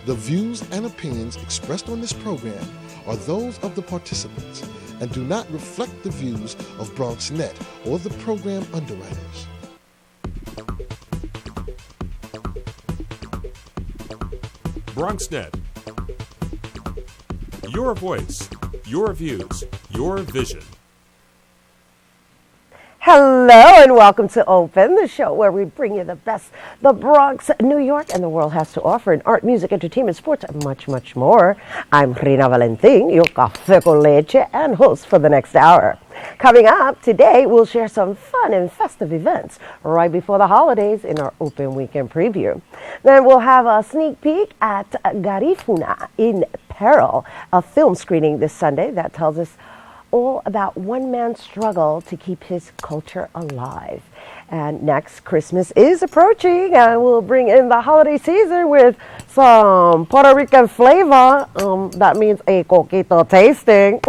The views and opinions expressed on this program are those of the participants and do not reflect the views of BronxNet or the program underwriters. BronxNet. Your voice, your views, your vision. Hello and welcome to Open, the show where we bring you the best the Bronx, New York, and the world has to offer in art, music, entertainment, sports, and much, much more. I'm Rina Valentin, your café con leche, and host for the next hour. Coming up today, we'll share some fun and festive events right before the holidays in our Open Weekend Preview. Then we'll have a sneak peek at Garifuna in Peril, a film screening this Sunday that tells us all about one man's struggle to keep his culture alive. And next, Christmas is approaching, and we'll bring in the holiday season with some Puerto Rican flavor. That means a coquito tasting.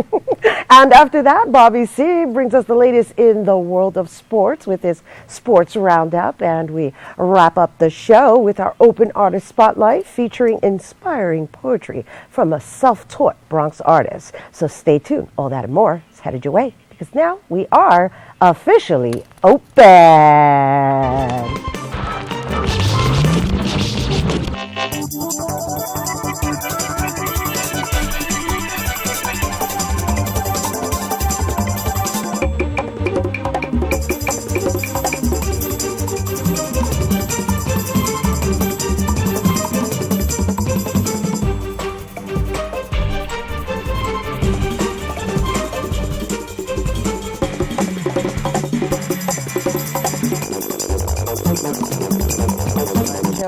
And after that, Bobby C brings us the latest in the world of sports with his sports roundup. And we wrap up the show with our Open Artist Spotlight featuring inspiring poetry from a self-taught Bronx artist. So stay tuned. All that and more is headed your way, because now we are officially open.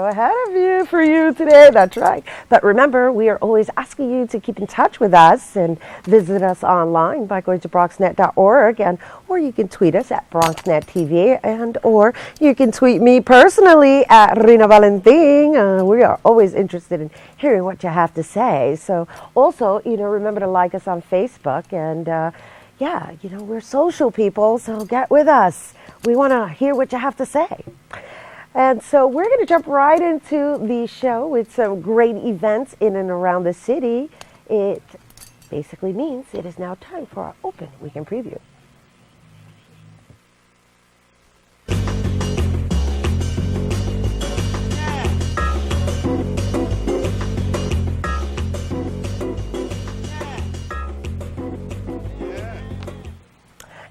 Ahead of you for you today. That's right. But remember, we are always asking you to keep in touch with us and visit us online by going to bronxnet.org, and or you can tweet us at BronxNetTV, and or you can tweet me personally at Rina Valentin. We are always interested in hearing what you have to say. So also, remember to like us on Facebook, and we're social people, so get with us. We want to hear what you have to say. And so we're going to jump right into the show with some great events in and around the city. It basically means it is now time for our Open Weekend Preview.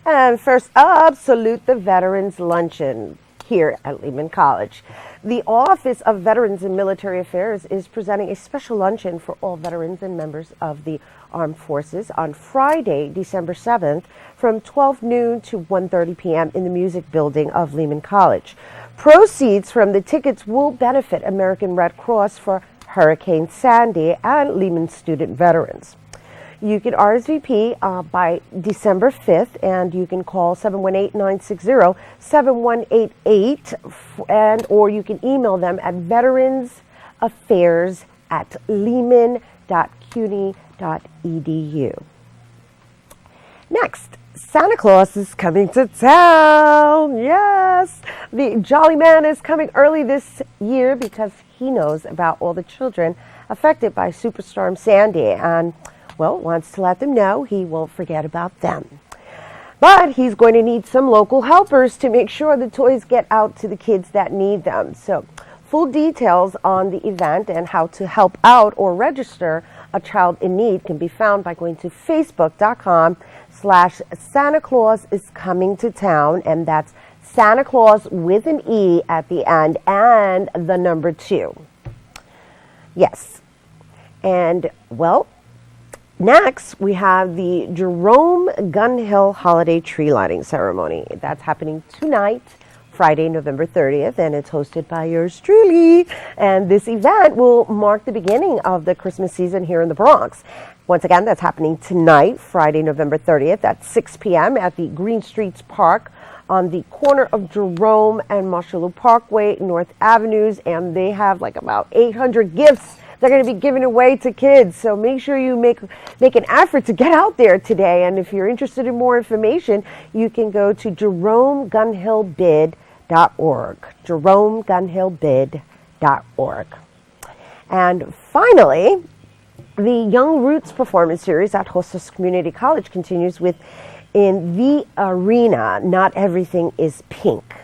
And first up, salute the Veterans Luncheon here at Lehman College. The Office of Veterans and Military Affairs is presenting a special luncheon for all veterans and members of the Armed Forces on Friday, December 7th from 12 noon to 1:30 p.m. in the Music Building of Lehman College. Proceeds from the tickets will benefit American Red Cross for Hurricane Sandy and Lehman student veterans. You can RSVP by December 5th, and you can call 718-960-7188, and or you can email them at veteransaffairs@lehman.cuny.edu. Next, Santa Claus is coming to town. Yes, the Jolly Man is coming early this year because he knows about all the children affected by Superstorm Sandy, and wants to let them know he won't forget about them. But he's going to need some local helpers to make sure the toys get out to the kids that need them. So full details on the event and how to help out or register a child in need can be found by going to facebook.com/Santa Claus is coming to town. And that's Santa Claus with an E at the end and the number 2. Yes. And next, we have the Jerome Gunhill Holiday Tree Lighting Ceremony. That's happening tonight, Friday, November 30th, and it's hosted by yours truly. And this event will mark the beginning of the Christmas season here in the Bronx. Once again, that's happening tonight, Friday, November 30th at 6 p.m. at the Green Streets Park on the corner of Jerome and Marshall Parkway, North Avenues, and they have like about 800 gifts they're going to be giving away to kids. So make sure you make an effort to get out there today. And if you're interested in more information, you can go to JeromeGunhillBid.org. JeromeGunhillBid.org. And finally, the Young Roots performance series at Hostos Community College continues with In the Arena, Not Everything is Pink.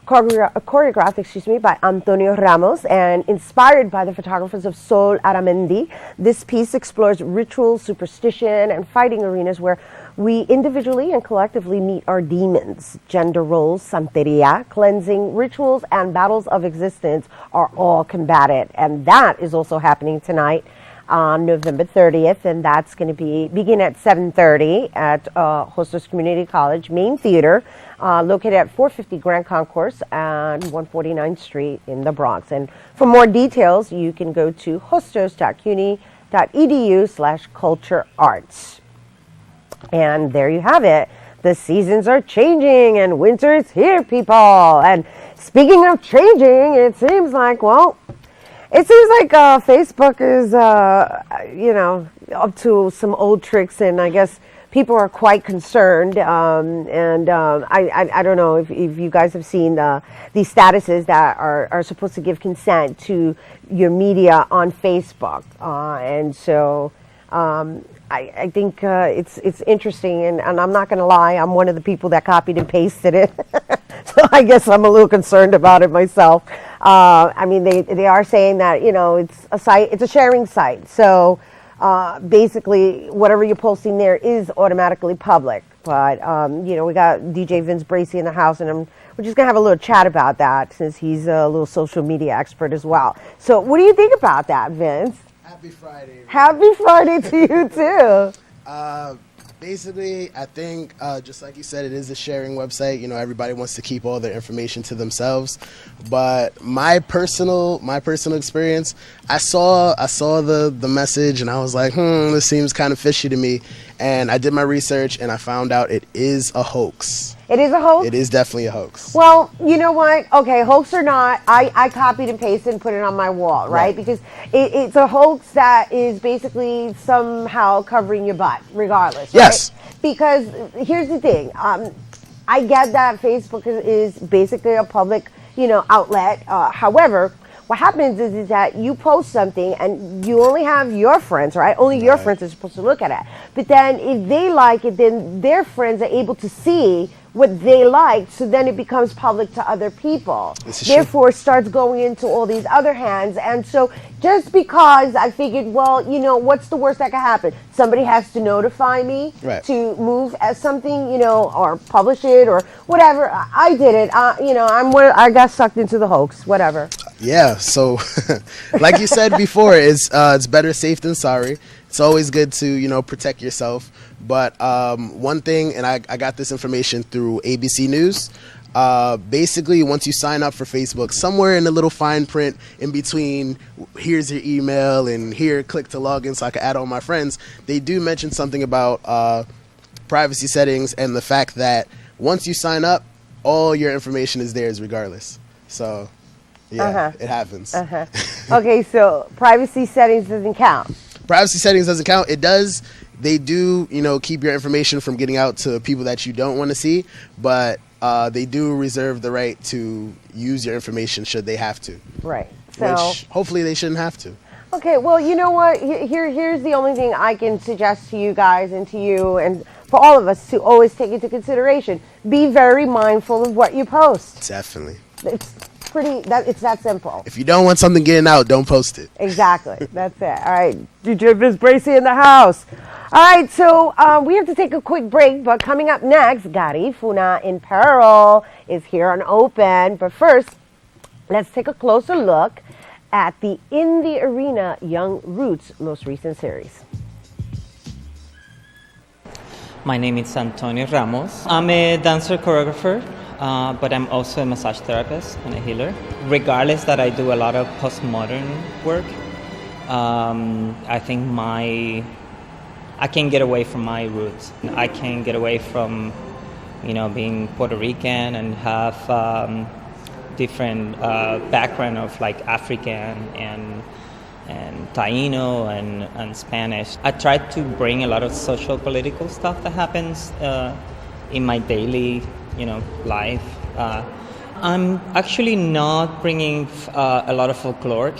Choreographed by Antonio Ramos and inspired by the photographers of Sol Aramendi, this piece explores ritual, superstition, and fighting arenas where we individually and collectively meet our demons. Gender roles, santeria, cleansing, rituals, and battles of existence are all combated. And that is also happening tonight on November 30th, and that's going to begin at 7:30 at Hostos Community College Main Theater, located at 450 Grand Concourse and 149th Street in the Bronx. And for more details, you can go to hostos.cuny.edu/culturearts. And there you have it. The seasons are changing and winter is here, people. And speaking of changing, it seems like, Facebook is, up to some old tricks, and I guess people are quite concerned. I don't know if you guys have seen the statuses that are supposed to give consent to your media on Facebook, and so I think it's interesting, and I'm not going to lie, I'm one of the people that copied and pasted it. So I guess I'm a little concerned about it myself. They are saying that, it's a site, it's a sharing site. So basically, whatever you're posting there is automatically public. But, we got DJ Vince Bracey in the house, and we're just going to have a little chat about that since he's a little social media expert as well. So what do you think about that, Vince? Happy Friday. Happy Friday to you, too. Basically, I think, just like you said, it is a sharing website. Everybody wants to keep all their information to themselves. But my personal experience, I saw the message, and I was like, this seems kind of fishy to me. And I did my research, and I found out it is a hoax. It is a hoax? It is definitely a hoax. Well, you know what? Okay, hoax or not, I copied and pasted and put it on my wall, right? Because it's a hoax that is basically somehow covering your butt, regardless, right? Yes. Because here's the thing. I get that Facebook is basically a public, outlet. However, what happens is that you post something and you only have your friends, right? Only your friends are supposed to look at it. But then if they like it, then their friends are able to see what they like, so then it becomes public to other people. Therefore, it starts going into all these other hands. And so just because I figured, what's the worst that could happen? Somebody has to notify me to move as something, or publish it or whatever. I did it. I got sucked into the hoax, whatever. Yeah, so like you said before, it's better safe than sorry. It's always good to, protect yourself. But one thing, and I got this information through ABC News, basically once you sign up for Facebook, somewhere in the little fine print in between, here's your email and here, click to log in so I can add all my friends, they do mention something about privacy settings and the fact that once you sign up, all your information is theirs regardless. So, yeah, it happens. Okay, so privacy settings doesn't count. Privacy settings doesn't count. It does. They do, keep your information from getting out to people that you don't want to see, but they do reserve the right to use your information should they have to. Right. So, which hopefully they shouldn't have to. Okay, well, you know what? Here's the only thing I can suggest to you guys and to you and for all of us to always take into consideration. Be very mindful of what you post. Definitely. It's that simple. If you don't want something getting out, don't post it. Exactly. That's it. All right. DJ Vince Bracey in the house. All right. So we have to take a quick break, but coming up next, Garifuna in Peril is here on Open. But first, let's take a closer look at the In the Arena Young Roots most recent series. My name is Antonio Ramos. I'm a dancer choreographer. But I'm also a massage therapist and a healer. Regardless that I do a lot of postmodern work, I think I can get away from my roots. I can get away from, being Puerto Rican and have different background of like African and Taino and Spanish. I try to bring a lot of social political stuff that happens in my daily life. I'm actually not bringing a lot of folklore.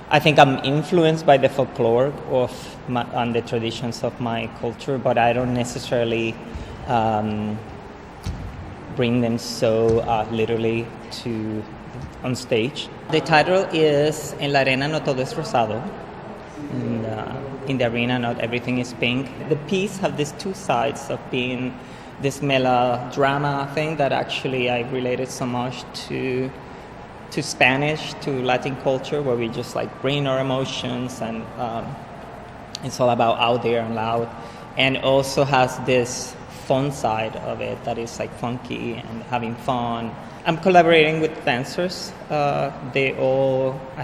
I think I'm influenced by the folklore and the traditions of my culture, but I don't necessarily bring them so literally on stage. The title is En la arena no todo es rosado. In the arena, not everything is pink. The piece have these two sides of being this melodrama thing that actually I related so much to Spanish, to Latin culture, where we just like bring our emotions, and it's all about out there and loud. And also has this fun side of it that is like funky and having fun. I'm collaborating with dancers. I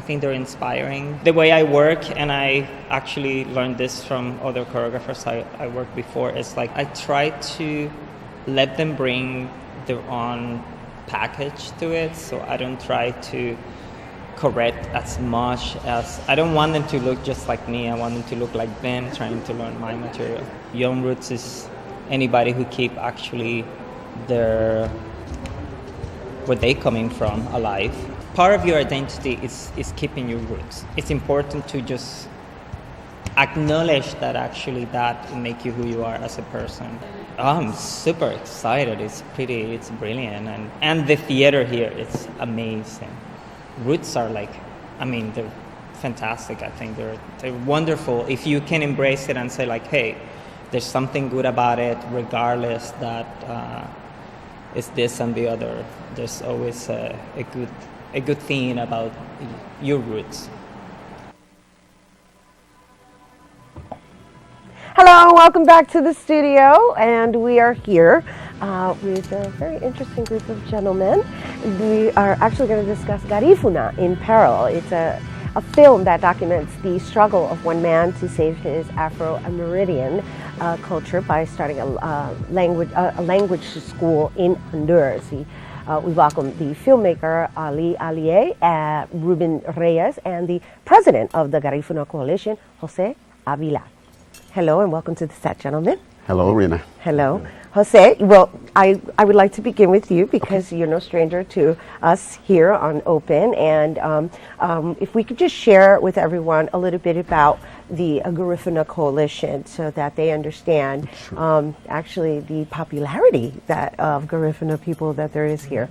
think they're inspiring. The way I work, and I actually learned this from other choreographers I worked before, is like I try to let them bring their own package to it, so I don't try to correct as much as, I don't want them to look just like me, I want them to look like them, trying to learn my material. Young Roots is anybody who keep actually where they coming from alive. Part of your identity is keeping your roots. It's important to just acknowledge that actually that make you who you are as a person. I'm super excited. It's brilliant. And the theater here, it's amazing. Roots are they're fantastic. I think they're wonderful. If you can embrace it and say like, hey, there's something good about it, regardless that it's this and the other. There's always a good thing about your roots. Hello, welcome back to the studio, and we are here with a very interesting group of gentlemen. We are actually going to discuss Garifuna in Peril. It's a film that documents the struggle of one man to save his Afro-Amerindian culture by starting a language school in Honduras. We welcome the filmmaker Ali Alié, Ruben Reyes, and the president of the Garifuna Coalition, Jose Avila. Hello and welcome to the set, gentlemen. Hello, Rina. Hello. Jose, well, I would like to begin with you because you're no stranger to us here on Open. And if we could just share with everyone a little bit about the Garifuna Coalition so that they understand actually the popularity of Garifuna people that there is here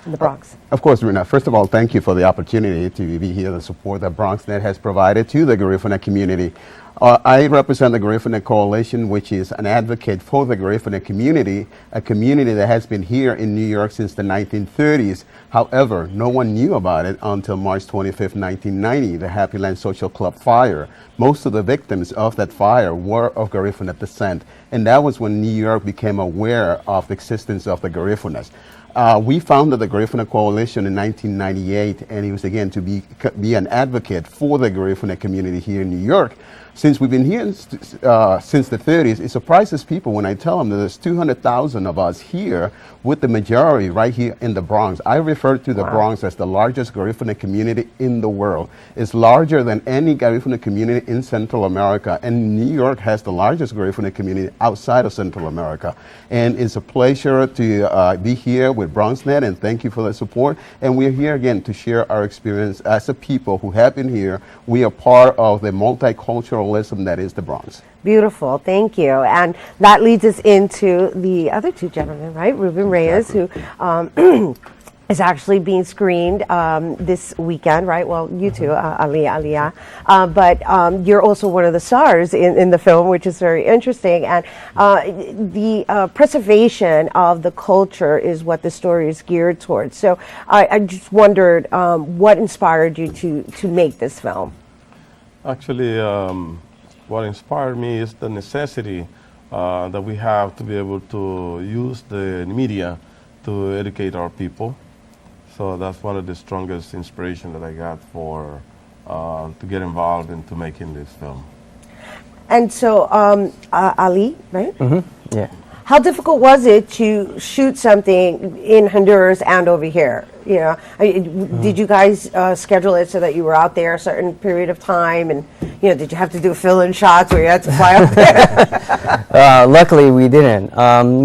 in the Bronx. Of course, Rina. First of all, thank you for the opportunity to be here, the support that BronxNet has provided to the Garifuna community. I represent the Garifuna Coalition, which is an advocate for the Garifuna community, a community that has been here in New York since the 1930s. However, no one knew about it until March 25th, 1990, the Happy Land Social Club fire. Most of the victims of that fire were of Garifuna descent, and that was when New York became aware of the existence of the Garifunas. We founded the Garifuna Coalition in 1998, and it was again to be an advocate for the Garifuna community here in New York. Since we've been here since the 30s, it surprises people when I tell them that there's 200,000 of us here, with the majority right here in the Bronx. I refer to the Bronx as the largest Garifuna community in the world. It's larger than any Garifuna community in Central America, and New York has the largest Garifuna community outside of Central America. And it's a pleasure to be here with BronxNet, and thank you for the support. And we're here again to share our experience as a people who have been here. We are part of the multiculturalism that is the Bronx. Beautiful, thank you. And that leads us into the other two gentlemen, right? Ruben Reyes, who is actually being screened this weekend, right? Well, you too, Ali Aliyah. But you're also one of the stars in the film, which is very interesting. And the preservation of the culture is what the story is geared towards. So I just wondered what inspired you to make this film? Actually, what inspired me is the necessity that we have to be able to use the media to educate our people. So that's one of the strongest inspiration that I got for to get involved into making this film. And so, Ali, right? Mm-hmm. Yeah. How difficult was it to shoot something in Honduras and over here? You know, did you guys schedule it so that you were out there a certain period of time and did you have to do fill-in shots where you had to fly up there? Luckily, we didn't.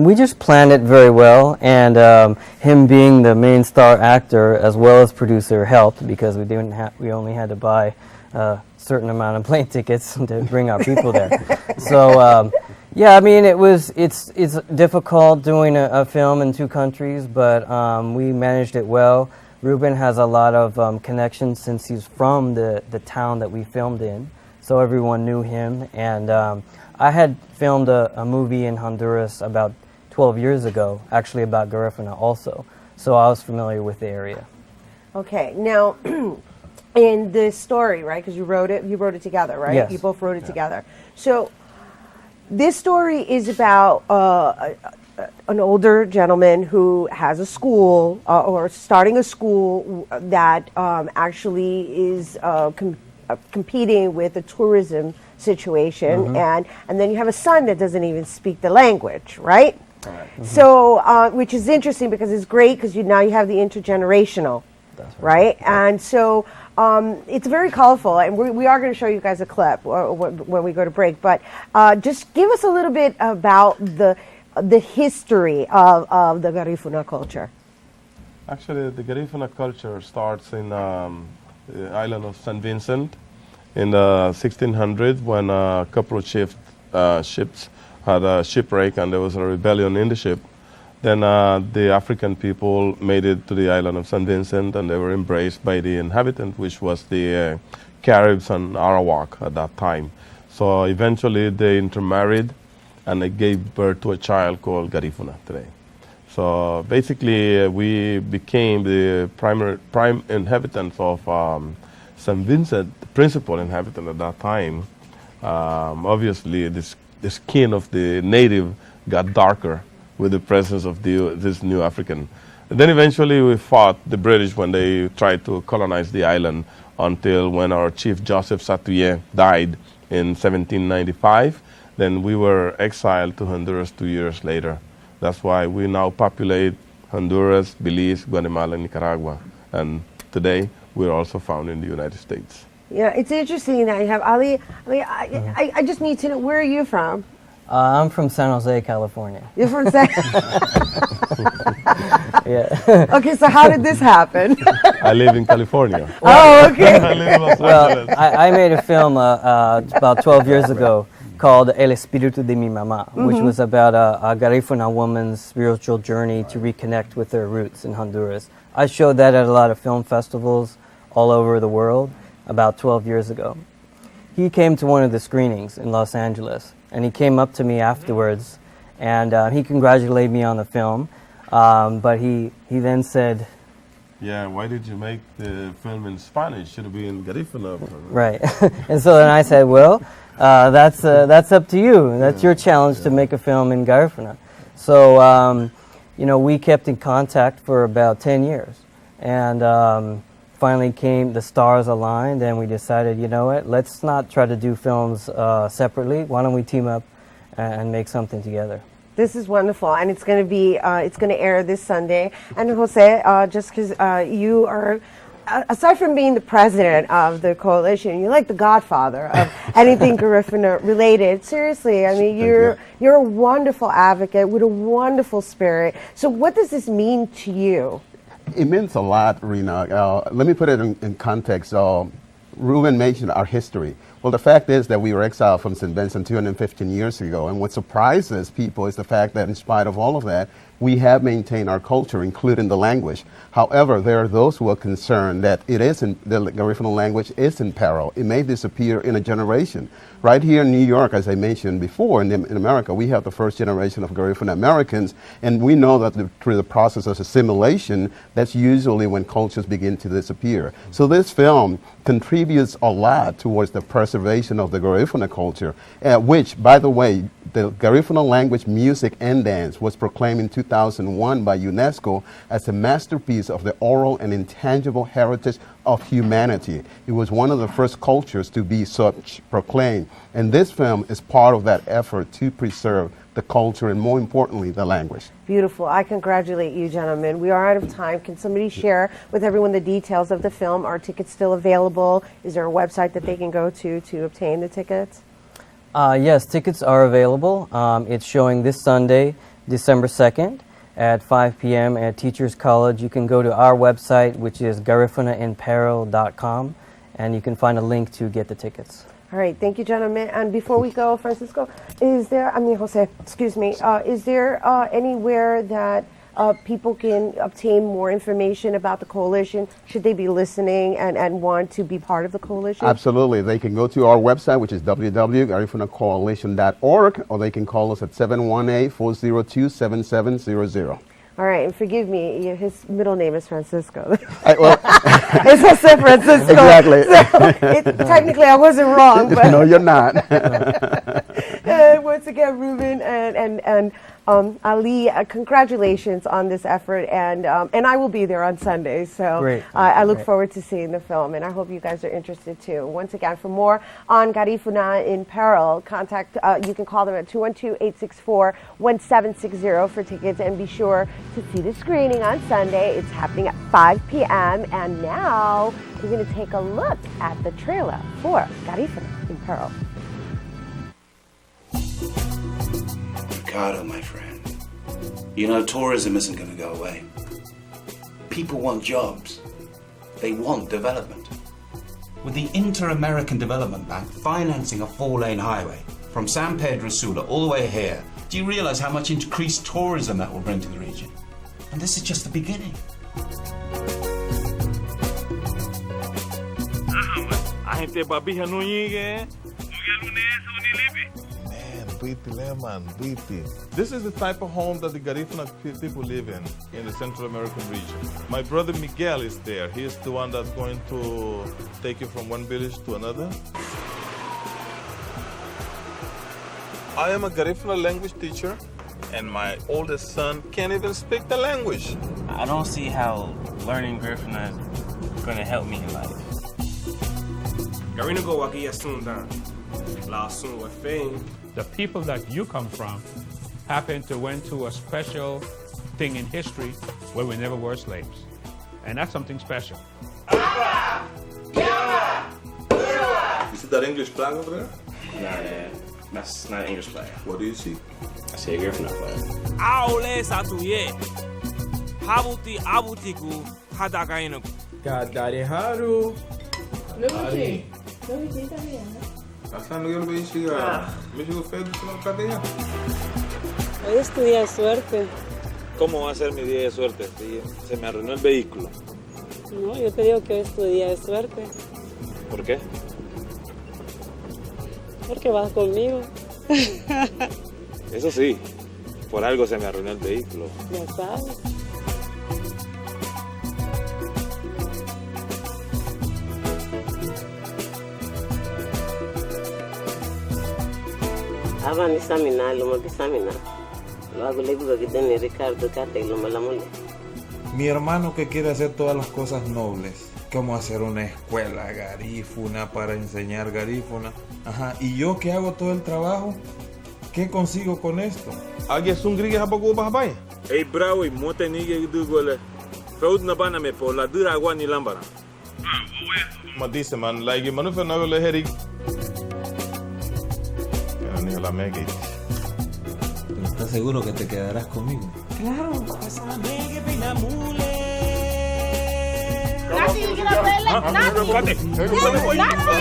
We just planned it very well, and him being the main star actor as well as producer helped because we only had to buy a certain amount of plane tickets to bring our people there. So. Yeah, I mean, it's difficult doing a film in two countries, but we managed it well. Ruben has a lot of connections since he's from the town that we filmed in, so everyone knew him. And I had filmed a movie in Honduras about 12 years ago, actually about Garifuna also, so I was familiar with the area. Okay, now, in the story, right, because you wrote it together, right? Yes. You both wrote it together. So, this story is about an older gentleman who has a school or starting a school that actually is competing with a tourism situation, and then you have a son that doesn't even speak the language, right? So, which is interesting because it's great because now you have the intergenerational, right? And so. It's very colorful, and we are going to show you guys a clip when we go to break. But just give us a little bit about the history of the Garifuna culture. Actually, the Garifuna culture starts in the island of St. Vincent in the 1600s when a couple of ships had a shipwreck and there was a rebellion in the ship. Then the African people made it to the island of St. Vincent, and they were embraced by the inhabitant, which was the Caribs and Arawak at that time. So eventually they intermarried, and they gave birth to a child called Garifuna today. So basically we became the prime inhabitants of St. Vincent, the principal inhabitant at that time. Obviously the skin of the native got darker with the presence of this new African. And then eventually we fought the British when they tried to colonize the island until when our chief Joseph Satuye died in 1795. Then we were exiled to Honduras 2 years later. That's why we now populate Honduras, Belize, Guatemala, and Nicaragua. And today we're also found in the United States. Yeah, it's interesting that you have Ali. I just need to know, where are you from? I'm from San Jose, California. You're from San. Yeah. Okay, so how did this happen? I live in California. Oh, okay. I live in Los Well, Angeles. I made a film about 12 years ago called El Espíritu de mi Mamá, which was about a Garifuna woman's spiritual journey to reconnect with her roots in Honduras. I showed that at a lot of film festivals all over the world about 12 years ago. He came to one of the screenings in Los Angeles, and he came up to me afterwards, and he congratulated me on the film, but he then said, Yeah, why did you make the film in Spanish? Should have been in Garifuna. right. And so then I said, well, that's up to you. That's your challenge to make a film in Garifuna. So, we kept in contact for about 10 years, and finally the stars aligned, and we decided, you know what, let's not try to do films separately. Why don't we team up and make something together? This is wonderful, and it's going to air this Sunday. And Jose, just because you are, aside from being the president of the coalition, you're like the godfather of anything Garifuna related. Seriously, I mean, you're a wonderful advocate with a wonderful spirit. So, what does this mean to you? It means a lot, Rena. Let me put it in context. Ruben mentioned our history. Well, the fact is that we were exiled from St. Vincent 215 years ago, and what surprises people is the fact that in spite of all of that, we have maintained our culture, including the language. However, there are those who are concerned that the Garifuna language is in peril. It may disappear in a generation. Right here in New York, as I mentioned before, in America, we have the first generation of Garifuna Americans, and we know that through the process of assimilation, that's usually when cultures begin to disappear. So this film contributes a lot towards the preservation of the Garifuna culture, which, by the way, the Garifuna language, music, and dance was proclaimed in 2001 by UNESCO as a masterpiece of the oral and intangible heritage of humanity. It was one of the first cultures to be such proclaimed. And this film is part of that effort to preserve the culture and, more importantly, the language. Beautiful. I congratulate you, gentlemen. We are out of time. Can somebody share with everyone the details of the film? Are tickets still available? Is there a website that they can go to obtain the tickets? Yes, tickets are available. It's showing this Sunday, December 2nd at 5 p.m. at Teachers College. You can go to our website, which is garifunainperil.com, and you can find a link to get the tickets. All right, thank you, gentlemen. And before we go, Francisco, Jose, excuse me, is there anywhere that people can obtain more information about the coalition? Should they be listening and want to be part of the coalition? Absolutely. They can go to our website, which is www.garifunacoalition.org, or they can call us at 718-402-7700. All right, and forgive me, his middle name is Francisco. Well, It's Jose Francisco. Exactly. So technically, I wasn't wrong. But no, you're not. once again, Ruben and Ali, congratulations on this effort, and I will be there on Sunday. So Great. I look forward to seeing the film, and I hope you guys are interested too. Once again, for more on Garifuna in Peril, contact. You can call them at 212-864-1760 for tickets, and be sure to see the screening on Sunday. It's happening at 5 p.m. And now we're going to take a look at the trailer for Garifuna in Peril. Ricardo, my friend, you know tourism isn't going to go away. People want jobs. They want development. With the Inter-American Development Bank financing a 4-lane highway from San Pedro Sula all the way here, do you realize how much increased tourism that will bring to the region? And this is just the beginning. This is the type of home that the Garifuna people live in the Central American region. My brother Miguel is there. He is the one that's going to take you from one village to another. I am a Garifuna language teacher, and my oldest son can't even speak the language. I don't see how learning Garifuna is going to help me in life. The people that you come from happen to went to a special thing in history where we never were slaves. And that's something special. You see that English flag over there? Nah, that's not an English flag. What do you see? I see a Garifuna flag. Aule satuye. Habuti abutiku hadakainu. Kadariharu. Nubuti. Hoy es tu día de suerte. ¿Cómo va a ser mi día de suerte? Se me arruinó el vehículo. No, yo te digo que hoy es tu día de suerte. ¿Por qué? Porque vas conmigo. Eso sí, por algo se me arruinó el vehículo. Ya sabes. Avan samina lo mo samina. Lo hago le digo que tiene Ricardo Cate lo malamole. Mi hermano que quiere hacer todas las cosas nobles, como hacer una escuela garífuna para enseñar garífuna. Ajá, y yo que hago todo el trabajo, ¿qué consigo con esto? ¿Alguien es un gringo a poco para Japón? Hey, bravo, y mote ni que dugole. Feud na bana me por la dura agua ni lámpara. Man dice, man, like, man, no le herik. ¿Estás seguro que te quedarás conmigo? Claro.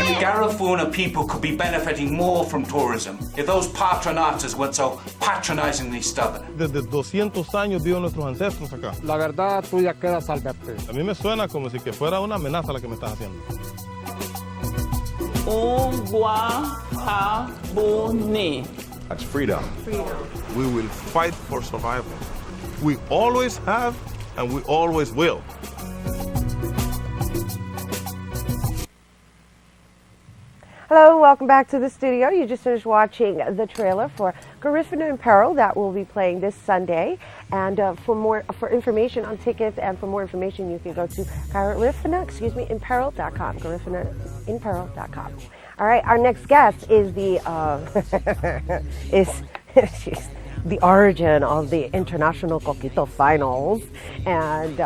The Garifuna people could be benefiting more from tourism if those patronatos weren't so patronizingly stubborn. Desde 200 años viven nuestros ancestros acá. La verdad tuya queda salvarte. A mí me suena como si que fuera una amenaza la que me estás haciendo. That's freedom. We will fight for survival. We always have and we always will. Hello, welcome back to the studio. You just finished watching the trailer for Garifuna in Peril that will be playing this Sunday. And for information on tickets and for more information, you can go to Garifuna-in-peril.com. Garifuna-in-peril.com. All right, our next guest is she's the origin of the International Coquito Finals. And,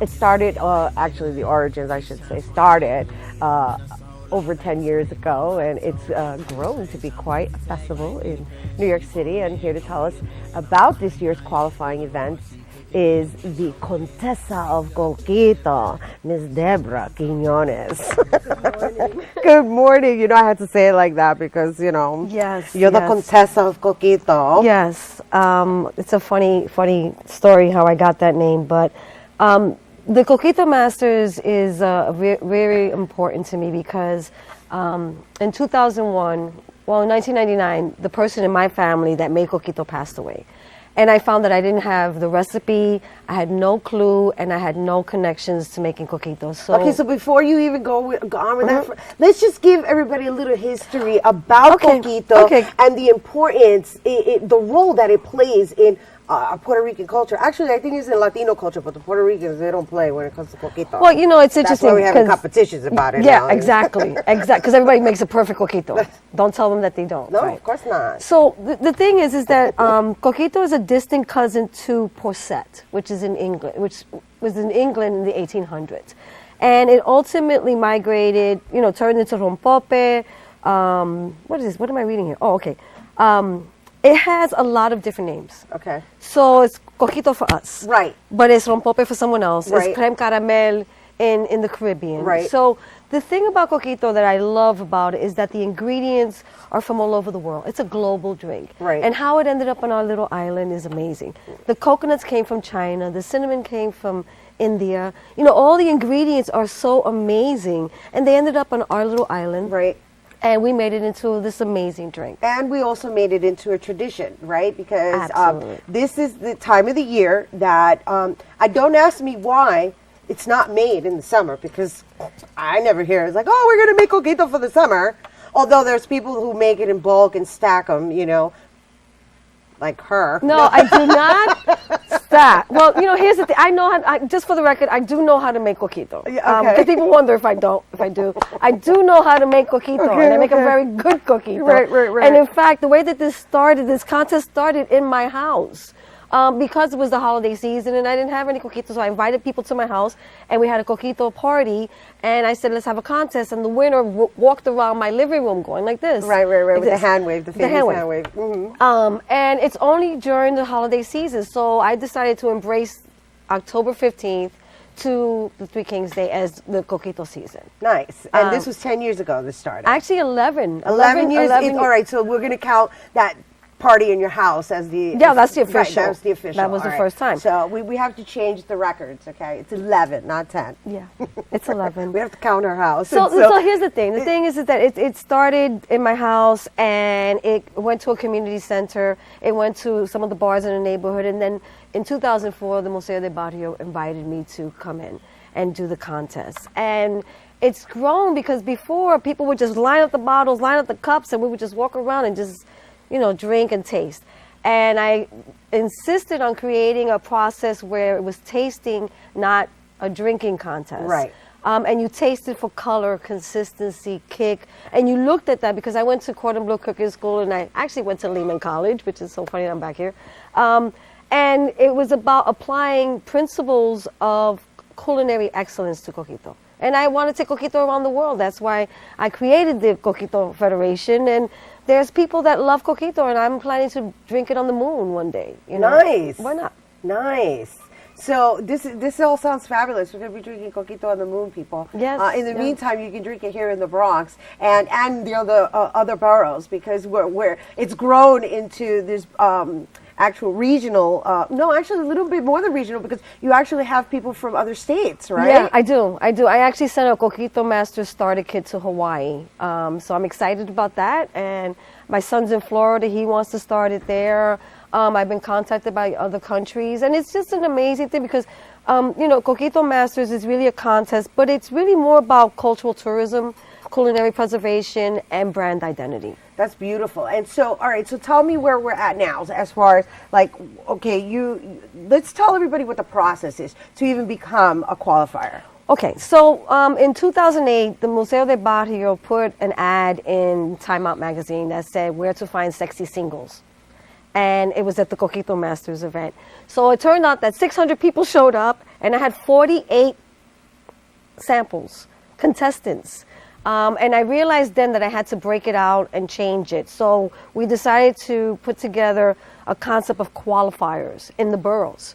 it started, actually the origins, I should say, started over 10 years ago, and it's grown to be quite a festival in New York City. And here to tell us about this year's qualifying events is the Contessa of Coquito, Ms. Deborah Quiñones. Good morning. Good morning. You know, I had to say it like that because, you know, you're the Contessa of Coquito. Yes. It's a funny story how I got that name, but the Coquito Masters is very important to me because in 2001, in 1999, the person in my family that made Coquito passed away. And I found that I didn't have the recipe, I had no clue, and I had no connections to making Coquito. So okay, so before you even go on with that, let's just give everybody a little history about Coquito and the importance, the role that it plays in Puerto Rican culture. Actually, I think it's in Latino culture, but the Puerto Ricans, they don't play when it comes to Coquito. Well, you know, it's interesting. That's why we're having competitions about it now. Exactly. Because everybody makes a perfect Coquito. Don't tell them that they don't. No, of course not. So the thing is that Coquito is a distant cousin to Porcet, which is in England, which was in England in the 1800s. And it ultimately migrated, you know, turned into rompope. What is this? What am I reading here? Oh, okay. It has a lot of different names. Okay. So it's Coquito for us. Right. But it's rompope for someone else. Right. It's creme caramel in the Caribbean. Right. So the thing about Coquito that I love about it is that the ingredients are from all over the world. It's a global drink. Right. And how it ended up on our little island is amazing. The coconuts came from China. The cinnamon came from India. You know, all the ingredients are so amazing. And they ended up on our little island. Right. And we made it into this amazing drink. And we also made it into a tradition, right? Because Absolutely. This is the time of the year that, don't ask me why it's not made in the summer, because I never hear it's like, oh, we're going to make Coquito for the summer. Although there's people who make it in bulk and stack them, you know, like her. No, I do not stack. Well, you know, here's the thing. I know how, just for the record, I do know how to make Coquito. Because people wonder if I do. I do know how to make Coquito, and I make a very good Coquito. Right. And in fact, the way that this contest started in my house. Because it was the holiday season and I didn't have any Coquitos, so I invited people to my house and we had a Coquito party, and I said, let's have a contest, and the winner walked around my living room going like this. Right, like with the hand wave, the famous hand wave. Mm-hmm. And it's only during the holiday season, so I decided to embrace October 15th to the Three Kings Day as the Coquito season. Nice. And this was 10 years ago this started. Actually 11. 11 years. All right, so we're going to count that party in your house as the that's the official. Right, that was the official. That was the first time. So we have to change the records. Okay, it's 11, not 10. Yeah, it's 11. We have to count our house. So here's the thing. The thing is that it started in my house and it went to a community center. It went to some of the bars in the neighborhood, and then in 2004, the Museo de Barrio invited me to come in and do the contest. And it's grown because before people would just line up the bottles, line up the cups, and we would just walk around and just, you know, drink and taste. And I insisted on creating a process where it was tasting, not a drinking contest. Right. And you tasted for color, consistency, kick. And you looked at that because I went to Cordon Bleu Cooking School, and I actually went to Lehman College, which is so funny that I'm back here. And it was about applying principles of culinary excellence to Coquito. And I want to take Coquito around the world. That's why I created the Coquito Federation. And there's people that love Coquito, and I'm planning to drink it on the moon one day. You know? Nice. Why not? Nice. So this all sounds fabulous. We're going to be drinking Coquito on the moon, people. Yes. In the meantime, you can drink it here in the Bronx and the other boroughs, because it's grown into this actual regional. Actually a little bit more than regional, because you actually have people from other states, right? Yeah, I do. I actually sent a Coquito Master starter kit to Hawaii. So I'm excited about that. And my son's in Florida. He wants to start it there. I've been contacted by other countries, and it's just an amazing thing because, Coquito Masters is really a contest, but it's really more about cultural tourism, culinary preservation and brand identity. That's beautiful. And so, all right, so tell me where we're at now as far as like, okay, let's tell everybody what the process is to even become a qualifier. Okay, so in 2008, the Museo del Barrio put an ad in Time Out magazine that said where to find sexy singles. And it was at the Coquito Masters event. So it turned out that 600 people showed up, and I had 48 samples, contestants. And I realized then that I had to break it out and change it. So we decided to put together a concept of qualifiers in the boroughs.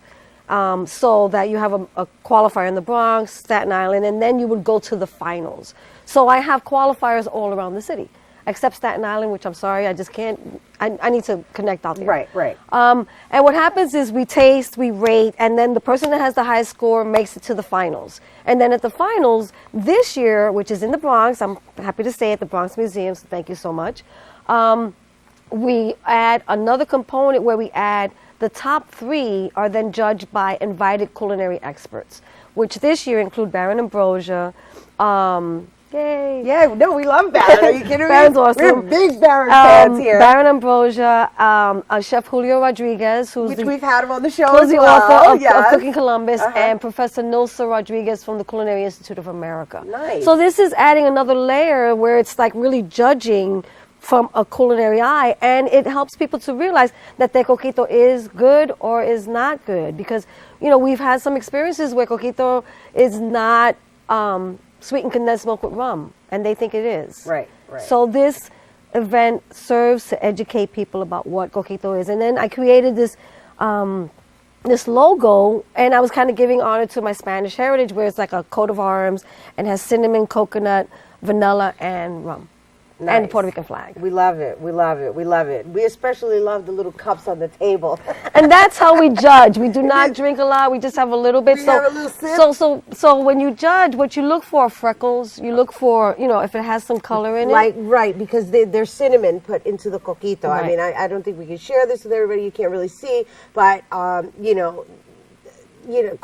So that you have a qualifier in the Bronx, Staten Island, and then you would go to the finals. So I have qualifiers all around the city, except Staten Island, which I'm sorry, I just can't, I need to connect out there. Right. And what happens is we taste, we rate, and then the person that has the highest score makes it to the finals. And then at the finals, this year, which is in the Bronx, I'm happy to say at the Bronx Museum, so thank you so much, we add another component where we add the top 3 are then judged by invited culinary experts, which this year include Baron Ambrosia. Yay! Yeah, no, we love Baron. Are you kidding me? Baron's awesome. We're big Baron fans here. Baron Ambrosia, Chef Julio Rodriguez, which we've had him on the show who's as the well. author of Cooking Columbus, and Professor Nilsa Rodriguez from the Culinary Institute of America. Nice. So this is adding another layer where it's like really judging from a culinary eye, and it helps people to realize that their coquito is good or is not good, because we've had some experiences where coquito is not sweetened condensed milk with rum, and they think it is. Right. So this event serves to educate people about what coquito is, and then I created this this logo, and I was kind of giving honor to my Spanish heritage, where it's like a coat of arms and has cinnamon, coconut, vanilla, and rum. Nice. And the Puerto Rican flag. We love it. We love it. We love it. We especially love the little cups on the table. And that's how we judge. We do not drink a lot. We just have a little bit. We have a little sip. So when you judge, what you look for are freckles. You look for, if it has some color in it. Right, because there's cinnamon put into the coquito. Right. I mean, I don't think we can share this with everybody. You can't really see, but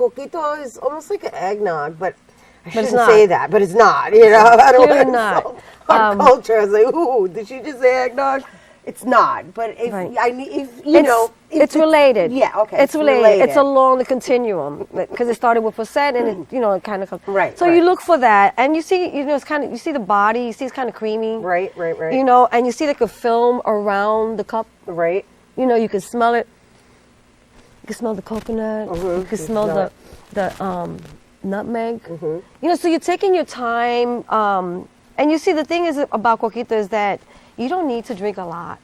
coquito is almost like an eggnog, but I shouldn't say that, but it's not. I don't Clearly want not. to our culture. I was like, ooh, did she just say eggnog? It's not, but if it's related. Yeah, okay. It's related. It's along the continuum because it started with percent, and it kind of right. So you look for that, and you see, it's kind of, you see the body. You see it's kind of creamy. Right. And you see like a film around the cup. Right. You can smell it. You can smell the coconut. You can smell the nutmeg. So you're taking your time. And you see, the thing is about coquito is that you don't need to drink a lot,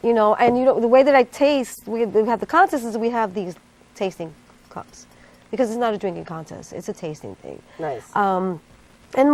and the way that I taste, we have the contest is we have these tasting cups, because it's not a drinking contest, it's a tasting thing. Nice. And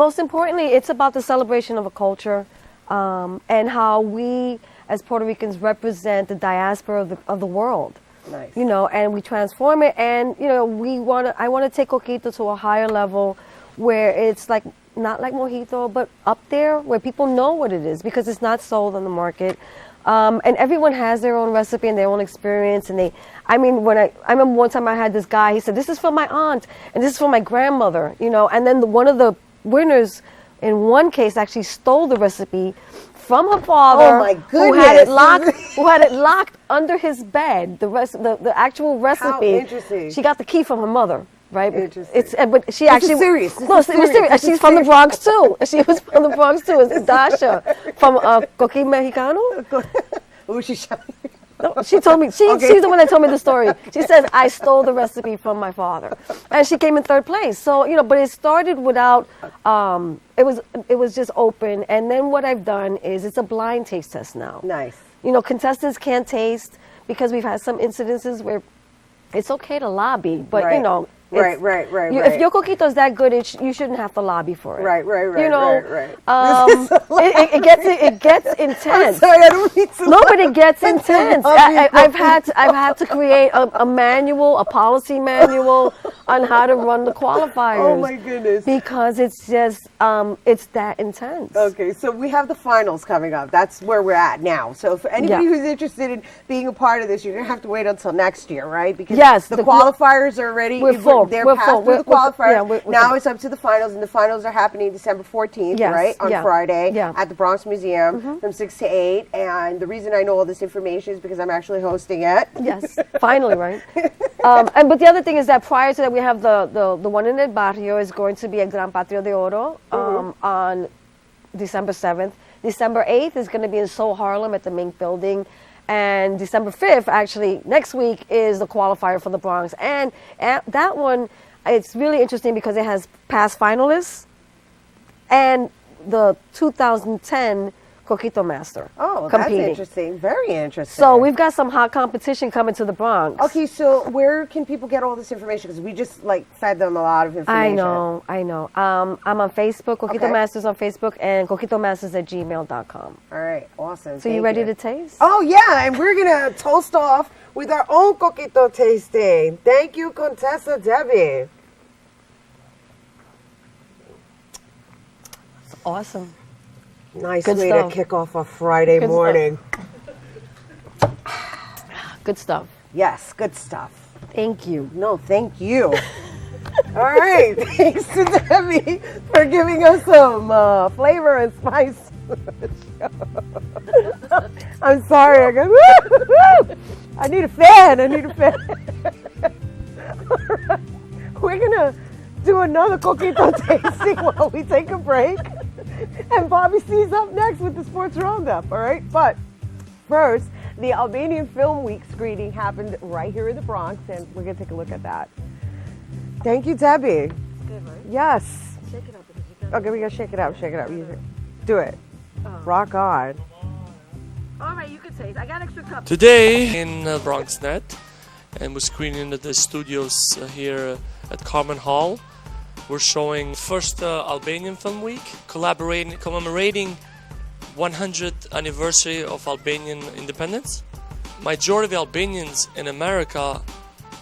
most importantly, it's about the celebration of a culture, and how we as Puerto Ricans represent the diaspora of the world. Nice. And we transform it, and I want to take coquito to a higher level, where it's like not like mojito, but up there where people know what it is, because it's not sold on the market. And everyone has their own recipe and their own experience. And I remember one time I had this guy, he said, this is for my aunt and this is for my grandmother, and then one of the winners in one case actually stole the recipe from her father, oh my who had it locked under his bed. The actual recipe. How interesting. She got the key from her mother. Right, interesting. But she actually serious. No, it was serious. She's from the Bronx too. She was from the Bronx too. It's Dasha from Coquín Mexicano. No, she told me. She's the one that told me the story. She says I stole the recipe from my father, and she came in third place. So but it started without. It was just open, and then what I've done is it's a blind taste test now. Nice. Contestants can't taste, because we've had some incidences where it's okay to lobby, but Right. Right. If your coquito is that good, you shouldn't have to lobby for it. Right. It gets intense. I'm sorry, I don't mean to. No, but it gets intense. I've had to create a manual, a policy manual on how to run the qualifiers. Oh my goodness! Because it's just it's that intense. Okay, so we have the finals coming up. That's where we're at now. So for anybody who's interested in being a part of this, you're gonna have to wait until next year, right? Because the qualifiers are ready. We're full. full. they're We're past full. through the We're- qualifier. yeah, we're- Now it's up to the finals, and the finals are happening December 14th, Yes, right? On yeah. Friday Yeah. at the Bronx Museum from 6 to 8. And the reason I know all this information is because I'm actually hosting it. Yes, finally, right? But the other thing is that prior to that, we have the one in El Barrio is going to be a Gran Patrio de Oro on December 7th. December 8th is going to be in Soho Harlem at the Mink Building. And December 5th, actually, next week, is the qualifier for the Bronx. And that one, it's really interesting because it has past finalists and the 2010 Coquito Master. Oh, competing. that's interesting. Very interesting. So we've got some hot competition coming to the Bronx. Okay, so where can people get all this information? Because we just fed them a lot of information. I know. I'm on Facebook, Coquito Okay. Masters on Facebook, and coquitomasters@gmail.com. All right, awesome. So you ready to taste? Oh, yeah, and we're going to toast off with our own coquito tasting. Thank you, Contessa Debbie. It's awesome. Nice Good way stuff. to kick off a Friday Good morning. Good stuff. Yes, good stuff. Thank you. No, thank you. All right, thanks to Debbie for giving us some flavor and spice. I'm sorry, I got. I need a fan. All right. We're gonna do another coquito tasting while we take a break. And Bobby C's up next with the Sports Roundup, all right? But first, the Albanian Film Week screening happened right here in the Bronx, and we're going to take a look at that. Thank you, Debbie. Good, right? Yes. Shake it up because you got. Okay, we got to shake it up. Do it. Rock on. All right, you can taste. I got extra cups. Today in BronxNet, and we're screening at the studios here at Carmen Hall. We're showing first Albanian Film Week, commemorating 100th anniversary of Albanian independence. Majority of Albanians in America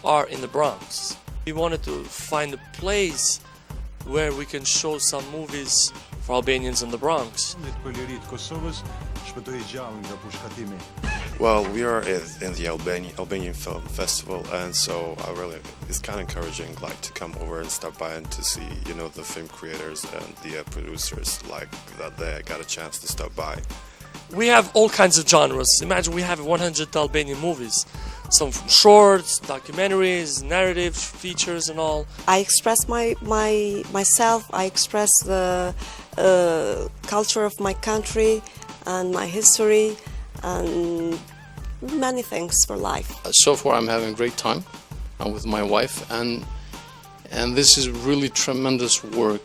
are in the Bronx. We wanted to find a place where we can show some movies for Albanians in the Bronx. Well, we are in the Albanian Film Festival, and so it's kind of encouraging, to come over and stop by and to see, the film creators and the producers, that they got a chance to stop by. We have all kinds of genres. Imagine we have 100 Albanian movies. Some from shorts, documentaries, narrative features, and all. I express myself. I express the culture of my country and my history and many things for life. So far, I'm having a great time with my wife, and this is really tremendous work,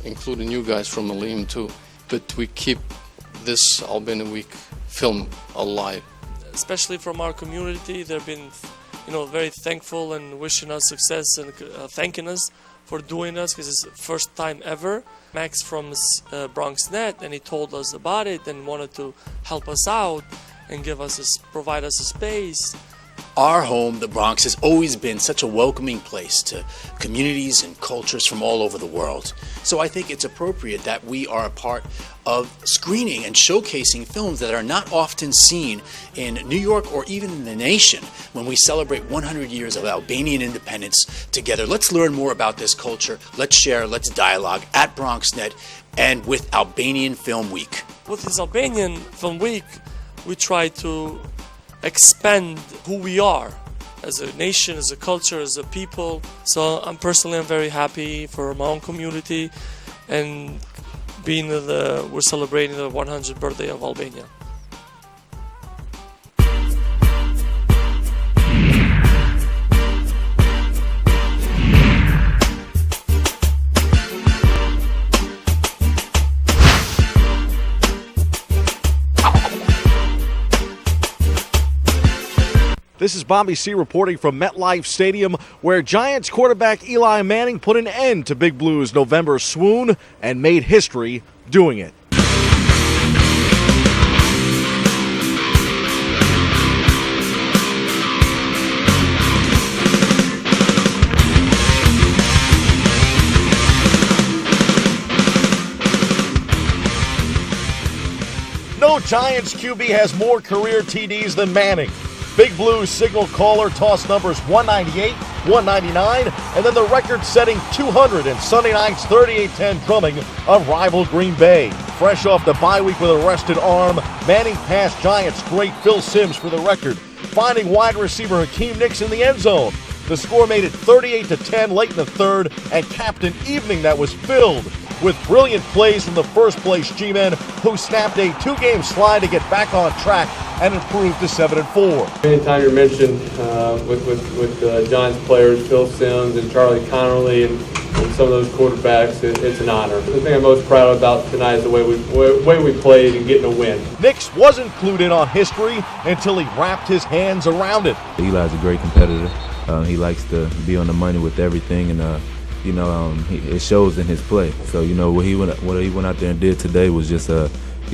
including you guys from Aleem too. But we keep this Albanian Week film alive. Especially from our community, they've been, very thankful and wishing us success and thanking us for doing us because it's the first time ever. Max from BronxNet, and he told us about it and wanted to help us out and provide us a space. Our home, the Bronx, has always been such a welcoming place to communities and cultures from all over the world. So I think it's appropriate that we are a part of screening and showcasing films that are not often seen in New York or even in the nation when we celebrate 100 years of Albanian independence together. Let's learn more about this culture. Let's share, let's dialogue at BronxNet and with Albanian Film Week. With this Albanian Film Week, we try to expand who we are as a nation, as a culture, as a people. So I'm very happy for my own community and we're celebrating the 100th birthday of Albania. This is Bobby C. reporting from MetLife Stadium, where Giants quarterback Eli Manning put an end to Big Blue's November swoon and made history doing it. No Giants QB has more career TDs than Manning. Big Blue's signal caller tossed numbers 198 199, and then the record-setting 200 in Sunday night's 38-10 drumming of rival Green Bay. Fresh off the bye week with a rested arm, Manning passed Giants great Phil Simms for the record, finding wide receiver Hakeem Nicks in the end zone. The score made it 38-10 late in the third and capped an evening that was filled with brilliant plays from the first-place G-Men, who snapped a two-game slide to get back on track and improve to 7-4. Anytime you're mentioned with Giants players, Phil Simms and Charlie Connerly and some of those quarterbacks, it's an honor. The thing I'm most proud about tonight is the way we played and getting a win. Nicks wasn't clued in on history until he wrapped his hands around it. Eli's a great competitor. He likes to be on the money with everything, and it shows in his play. So what he went out there and did today was just part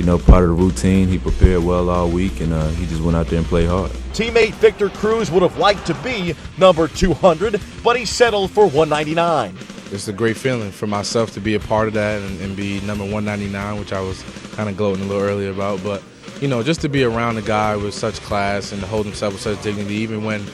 of the routine. He prepared well all week, and he just went out there and played hard. Teammate Victor Cruz would have liked to be number 200, but he settled for 199. It's a great feeling for myself to be a part of that and be number 199, which I was kind of gloating a little earlier about. But just to be around a guy with such class and to hold himself with such dignity, even when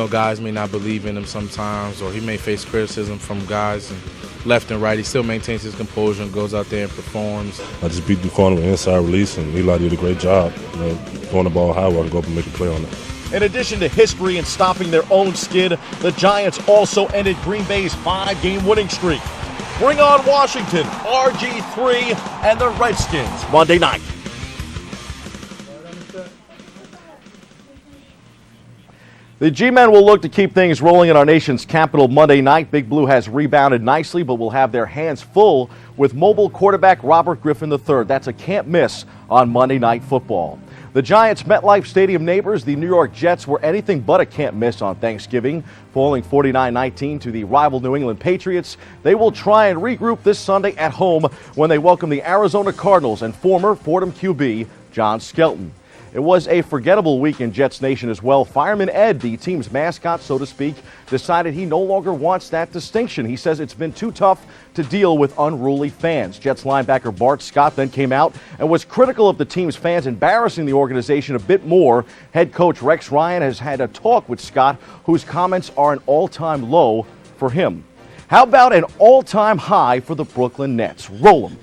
guys may not believe in him sometimes, or he may face criticism from guys and left and right, he still maintains his composure and goes out there and performs. I just beat the corner with inside release, and Eli did a great job. Throwing the ball high, I can go up and make a play on it. In addition to history and stopping their own skid, the Giants also ended Green Bay's 5-game winning streak. Bring on Washington, RG3, and the Redskins Monday night. The G-Men will look to keep things rolling in our nation's capital Monday night. Big Blue has rebounded nicely, but will have their hands full with mobile quarterback Robert Griffin III. That's a can't miss on Monday Night Football. The Giants' MetLife Stadium neighbors, the New York Jets, were anything but a can't miss on Thanksgiving, falling 49-19 to the rival New England Patriots. They will try and regroup this Sunday at home when they welcome the Arizona Cardinals and former Fordham QB John Skelton. It was a forgettable week in Jets Nation as well. Fireman Ed, the team's mascot, so to speak, decided he no longer wants that distinction. He says it's been too tough to deal with unruly fans. Jets linebacker Bart Scott then came out and was critical of the team's fans embarrassing the organization a bit more. Head coach Rex Ryan has had a talk with Scott, whose comments are an all-time low for him. How about an all-time high for the Brooklyn Nets? Roll 'em.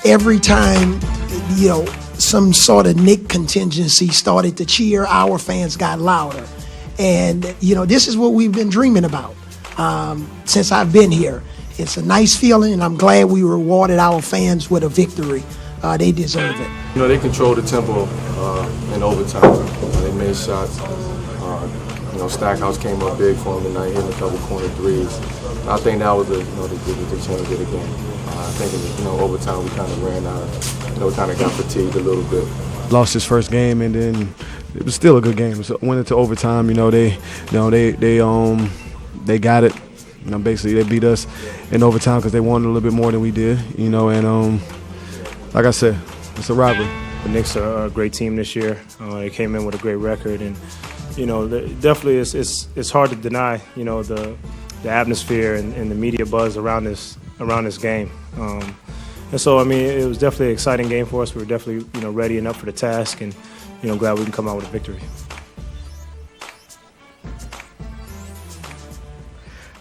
Every time, some sort of Knick contingency started to cheer, our fans got louder. And, this is what we've been dreaming about since I've been here. It's a nice feeling, and I'm glad we rewarded our fans with a victory. They deserve it. They controlled the tempo in overtime. They made shots. Stackhouse came up big for them tonight, hitting a couple corner threes. I think that was the change of the game. I think in overtime we kind of ran out of, we kind of got fatigued a little bit. Lost his first game, and then it was still a good game. So went into overtime. They got it. Basically they beat us in overtime because they wanted a little bit more than we did. And like I said, it's a rivalry. The Knicks are a great team this year. They came in with a great record, and definitely it's hard to deny the atmosphere and the media buzz around this game. And so it was definitely an exciting game for us. We were definitely ready and up for the task, and glad we can come out with a victory.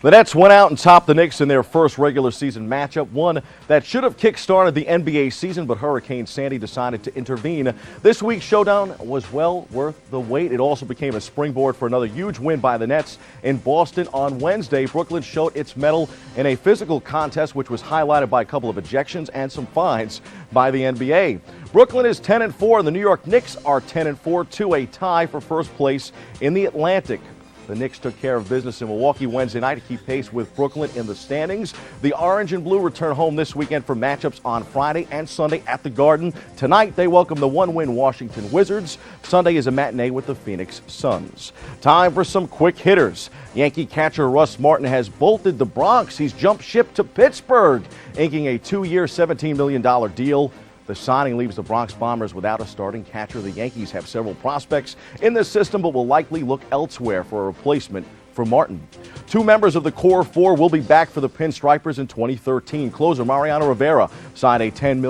The Nets went out and topped the Knicks in their first regular season matchup, one that should have kick-started the NBA season, but Hurricane Sandy decided to intervene. This week's showdown was well worth the wait. It also became a springboard for another huge win by the Nets in Boston on Wednesday. Brooklyn showed its mettle in a physical contest, which was highlighted by a couple of ejections and some fines by the NBA. Brooklyn is 10-4, and the New York Knicks are 10-4 to a tie for first place in the Atlantic. The Knicks took care of business in Milwaukee Wednesday night to keep pace with Brooklyn in the standings. The Orange and Blue return home this weekend for matchups on Friday and Sunday at the Garden. Tonight, they welcome the one-win Washington Wizards. Sunday is a matinee with the Phoenix Suns. Time for some quick hitters. Yankee catcher Russ Martin has bolted the Bronx. He's jumped ship to Pittsburgh, inking a 2-year, $17 million deal. The signing leaves the Bronx Bombers without a starting catcher. The Yankees have several prospects in the system, but will likely look elsewhere for a replacement for Martin. 2 members of the Core 4 will be back for the Pinstripers in 2013. Closer Mariano Rivera signed a $10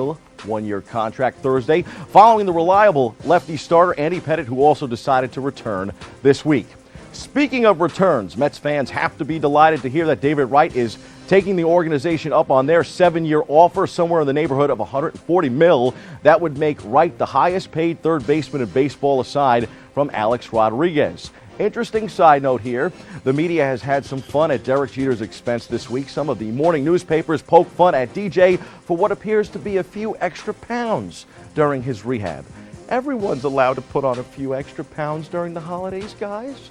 one-year contract Thursday, following the reliable lefty starter Andy Pettitte, who also decided to return this week. Speaking of returns, Mets fans have to be delighted to hear that David Wright is taking the organization up on their 7-year offer, somewhere in the neighborhood of $140 million. That would make Wright the highest paid third baseman in baseball, aside from Alex Rodriguez. Interesting side note here, the media has had some fun at Derek Jeter's expense this week. Some of the morning newspapers poke fun at DJ for what appears to be a few extra pounds during his rehab. Everyone's allowed to put on a few extra pounds during the holidays, guys.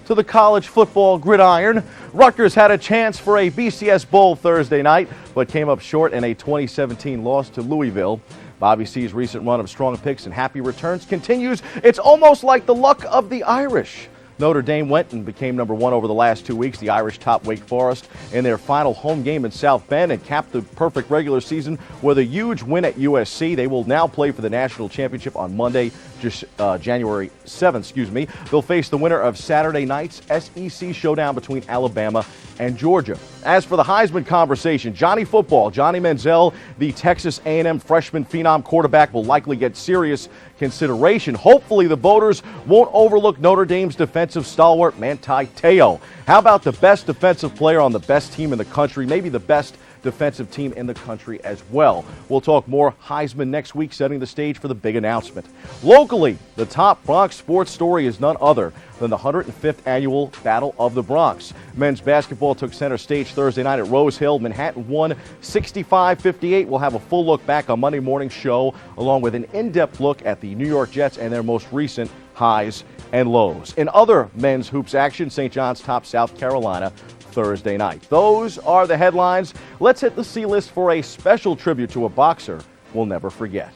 To the college football gridiron, Rutgers had a chance for a BCS Bowl Thursday night, but came up short in a 2017 loss to Louisville. Bobby C's recent run of strong picks and happy returns continues. It's almost like the luck of the Irish. Notre Dame went and became number 1 over the last 2 weeks. The Irish topped Wake Forest in their final home game in South Bend and capped the perfect regular season with a huge win at USC. They will now play for the national championship on Monday, January 7th. They'll face the winner of Saturday night's SEC showdown between Alabama and Georgia. As for the Heisman conversation, Johnny Football, Johnny Manziel, the Texas A&M freshman phenom quarterback, will likely get serious consideration. Hopefully the voters won't overlook Notre Dame's defensive stalwart Manti Te'o. How about the best defensive player on the best team in the country, maybe the best defensive team in the country as well? We'll talk more Heisman next week, setting the stage for the big announcement. Locally, the top Bronx sports story is none other than the 105th annual Battle of the Bronx. Men's basketball took center stage Thursday night at Rose Hill. Manhattan won 65-58. We'll have a full look back on Monday morning's show, along with an in-depth look at the New York Jets and their most recent highs and lows. In other men's hoops action, St. John's topped South Carolina Thursday night. Those are the headlines. Let's hit the C-list for a special tribute to a boxer we'll never forget.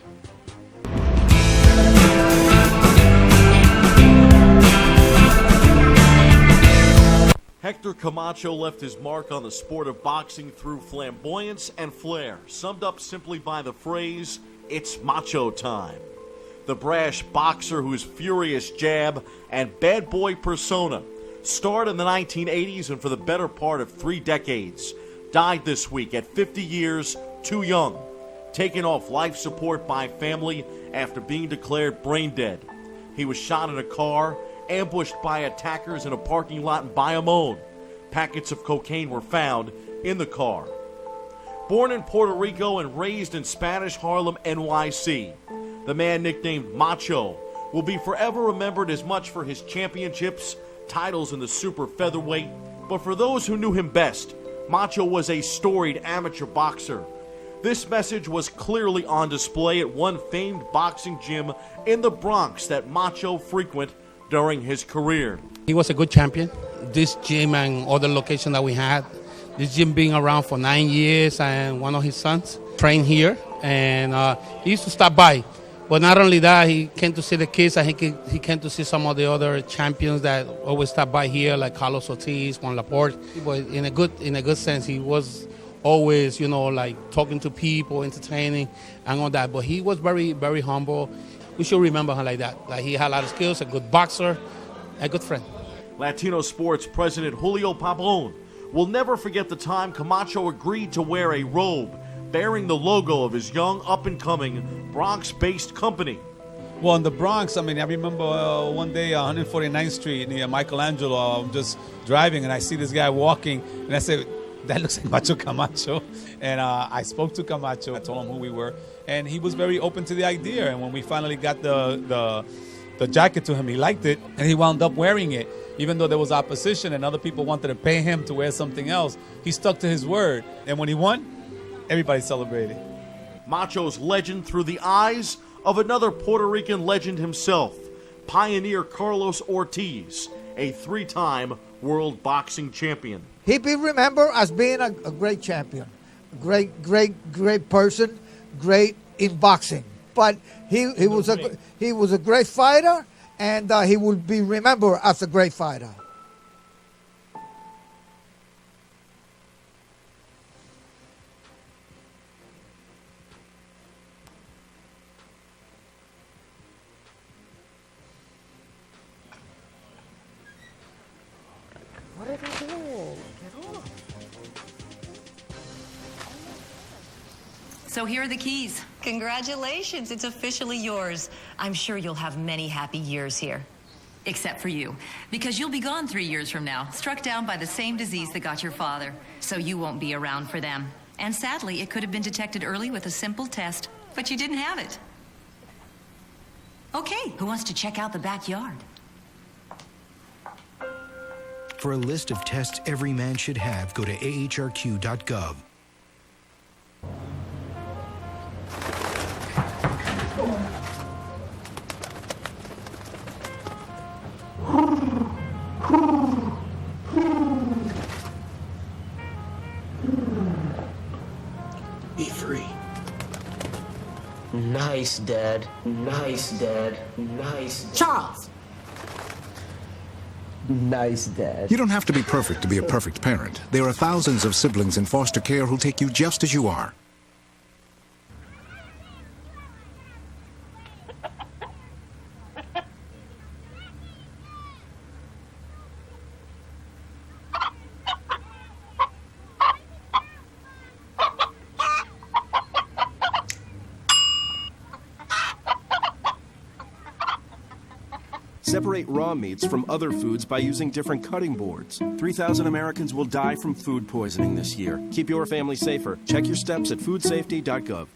Hector Camacho left his mark on the sport of boxing through flamboyance and flair, summed up simply by the phrase, "It's macho time." The brash boxer whose furious jab and bad boy persona starred in the 1980s and for the better part of 3 decades, died this week at 50 years too young, taken off life support by family after being declared brain dead. He was shot in a car, ambushed by attackers in a parking lot in Bayamon. Packets of cocaine were found in the car. Born in Puerto Rico and raised in Spanish Harlem, NYC, the man nicknamed Macho will be forever remembered as much for his championships, titles in the super featherweight, but for those who knew him best, Macho was a storied amateur boxer. This message was clearly on display at one famed boxing gym in the Bronx that Macho frequented during his career. He was a good champion. This gym and other location that we had, this gym being around for 9 years, and one of his sons trained here, and he used to stop by. But not only that, he came to see the kids, and he came to see some of the other champions that always stop by here, like Carlos Ortiz, Juan Laporte. But in a good sense, he was always, like talking to people, entertaining, and all that. But he was very, very humble. We should remember him like that. Like, he had a lot of skills, a good boxer, a good friend. Latino Sports President Julio Pabon will never forget the time Camacho agreed to wear a robe bearing the logo of his young, up-and-coming Bronx-based company. Well, in the Bronx, I remember one day on 149th Street near Michelangelo, I'm just driving and I see this guy walking, and I said, that looks like Macho Camacho. And I spoke to Camacho, I told him who we were, and he was very open to the idea. And when we finally got the jacket to him, he liked it, and he wound up wearing it. Even though there was opposition and other people wanted to pay him to wear something else, he stuck to his word. And when he won, everybody celebrated. Macho's legend through the eyes of another Puerto Rican legend himself, pioneer Carlos Ortiz, a 3-time world boxing champion. He'd be remembered as being a great champion, great person, great in boxing. But he was a great fighter, and he will be remembered as a great fighter. What are they doing? Get off. So here are the keys. Congratulations, it's officially yours. I'm sure you'll have many happy years here. Except for you, because you'll be gone 3 years from now, struck down by the same disease that got your father. So you won't be around for them. And sadly, it could have been detected early with a simple test, but you didn't have it. Okay, who wants to check out the backyard? For a list of tests every man should have, go to ahrq.gov. Be free. Nice, Dad. Nice, Dad. Nice. Charles! Nice, Dad. You don't have to be perfect to be a perfect parent. There are thousands of siblings in foster care who'll take you just as you are. Separate raw meats from other foods by using different cutting boards. 3,000 Americans will die from food poisoning this year. Keep your family safer. Check your steps at foodsafety.gov.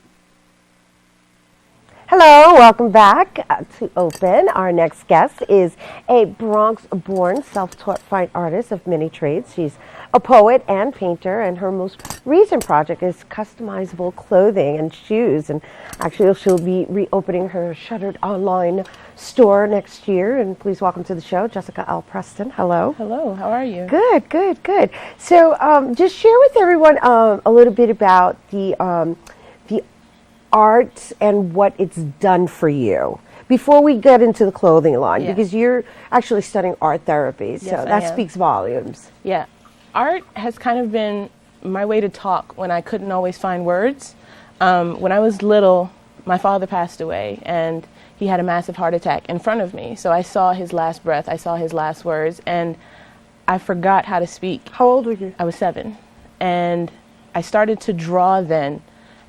Hello, welcome back to Open. Our next guest is a Bronx-born, self-taught fine artist of many trades. She's a poet and painter, and her most recent project is customizable clothing and shoes. And actually, she'll be reopening her shuttered online store next year. And please welcome to the show, Jessica L. Preston. Hello. Hello, how are you? Good, good, good. So just share with everyone a little bit about the art and what it's done for you before we get into the clothing line, because you're actually studying art therapy, so Yes, that speaks volumes. Yeah, art has kind of been my way to talk when I couldn't always find words. When I was little, my father passed away, and he had a massive heart attack in front of me. So I saw his last breath, I saw his last words, and I forgot how to speak. How old were you? I was 7. And I started to draw then.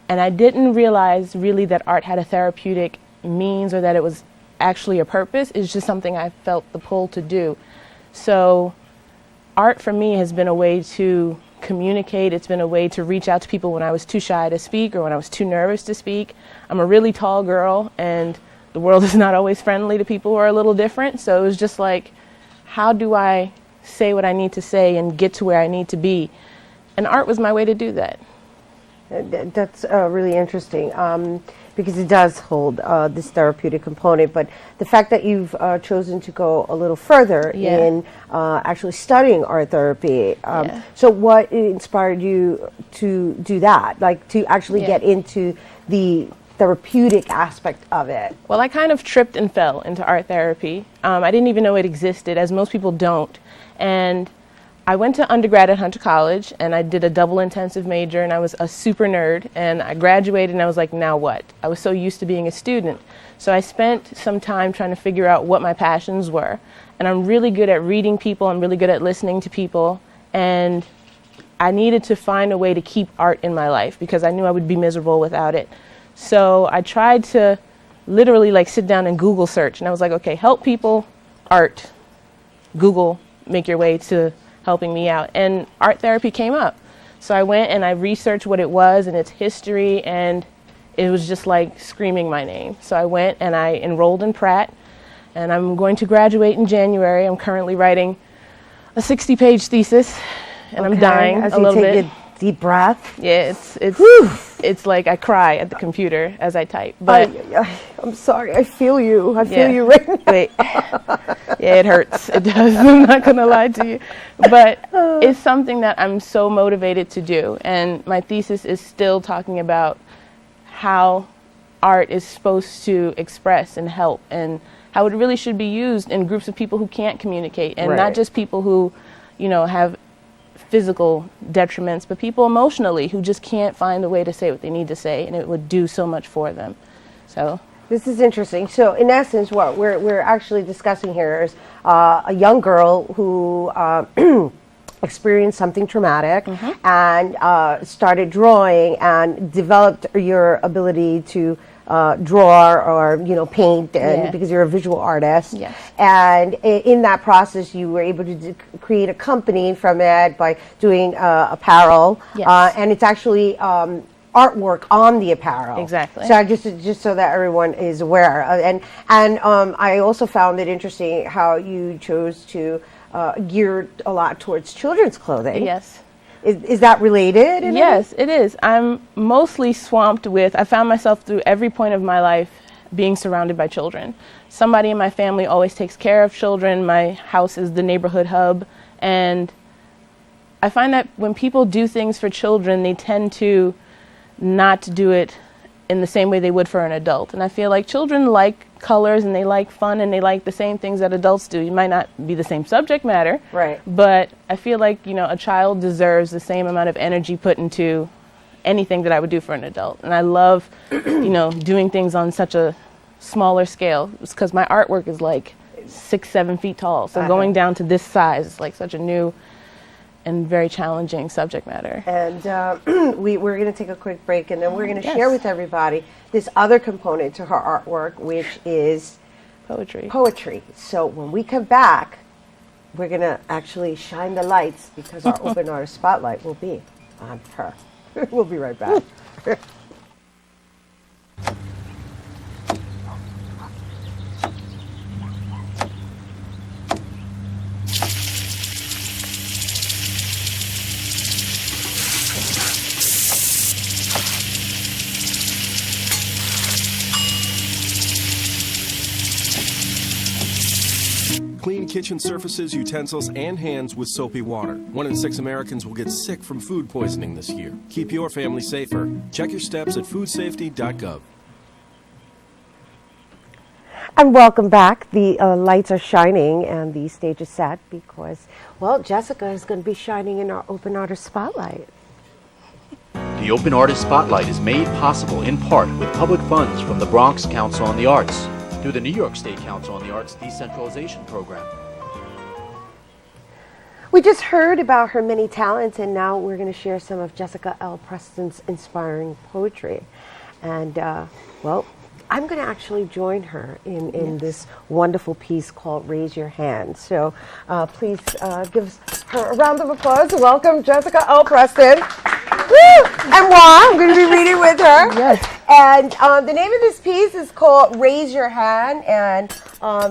And I didn't realize really that art had a therapeutic means or that it was actually a purpose. It's just something I felt the pull to do. So art for me has been a way to communicate. It's been a way to reach out to people when I was too shy to speak or when I was too nervous to speak. I'm a really tall girl, and the world is not always friendly to people who are a little different. So it was just like, how do I say what I need to say and get to where I need to be? And art was my way to do that. That's really interesting because it does hold this therapeutic component. But the fact that you've chosen to go a little further in actually studying art therapy, so what inspired you to do that, like to actually get into the therapeutic aspect of it? Well, I kind of tripped and fell into art therapy. I didn't even know it existed, as most people don't. And I went to undergrad at Hunter College, and I did a double intensive major, and I was a super nerd, and I graduated, and I was like, now what? I was so used to being a student. So I spent some time trying to figure out what my passions were. And I'm really good at reading people, I'm really good at listening to people, and I needed to find a way to keep art in my life because I knew I would be miserable without it. So I tried to literally like sit down and Google search, and I was like, okay, help people, art, Google, make your way to helping me out. And art therapy came up. So I went and I researched what it was and its history, and it was just like screaming my name. So I went and I enrolled in Pratt, and I'm going to graduate in January. I'm currently writing a 60-page thesis, and I'm dying as a you little take bit. a deep breath. Yeah, it's like I cry at the computer as I type. But I'm sorry, I feel you. I feel Yeah. you right now. Wait. Yeah, it hurts. It does. I'm not going to lie to you. But it's something that I'm so motivated to do. And my thesis is still talking about how art is supposed to express and help, and how it really should be used in groups of people who can't communicate, and Right. not just people who, you know, have physical detriments, but people emotionally who just can't find the way to say what they need to say, and it would do so much for them. So This is interesting. So, in essence, what we're actually discussing here is a young girl who experienced something traumatic and started drawing and developed your ability to draw or paint, and because you're a visual artist. Yes. And in that process, you were able to create a company from it by doing apparel. Yes. And it's actually artwork on the apparel. Exactly. So just so that everyone is aware, and I also found it interesting how you chose to gear a lot towards children's clothing. Yes. Is that related? Yes, it is. I'm mostly swamped with, I found myself through every point of my life being surrounded by children. Somebody in my family always takes care of children. My house is the neighborhood hub. And I find that when people do things for children, they tend to not do it in the same way they would for an adult. And I feel like children like colors and they like fun and they like the same things that adults do. You might not be the same subject matter, right? But I feel like, a child deserves the same amount of energy put into anything that I would do for an adult. And I love, doing things on such a smaller scale. It's because my artwork is like 6-7 feet tall. So going down to this size is like such a new and very challenging subject matter. And we're going to take a quick break, and then we're going to share with everybody this other component to her artwork, which is poetry. So when we come back, we're going to actually shine the lights, because our open artist spotlight will be on her. We'll be right back. Clean kitchen surfaces, utensils, and hands with soapy water. 1 in 6 Americans will get sick from food poisoning this year. Keep your family safer. Check your steps at foodsafety.gov. And welcome back. The lights are shining and the stage is set because, well, Jessica is going to be shining in our Open Artist Spotlight. The Open Artist Spotlight is made possible in part with public funds from the Bronx Council on the Arts through the New York State Council on the Arts Decentralization Program. We just heard about her many talents, and now we're going to share some of Jessica L. Preston's inspiring poetry. And, well, I'm going to actually join her in this wonderful piece called Raise Your Hand. So please give her a round of applause. Welcome, Jessica L. Preston. Woo! And I'm going to be reading with her. Yes. And the name of this piece is called Raise Your Hand, and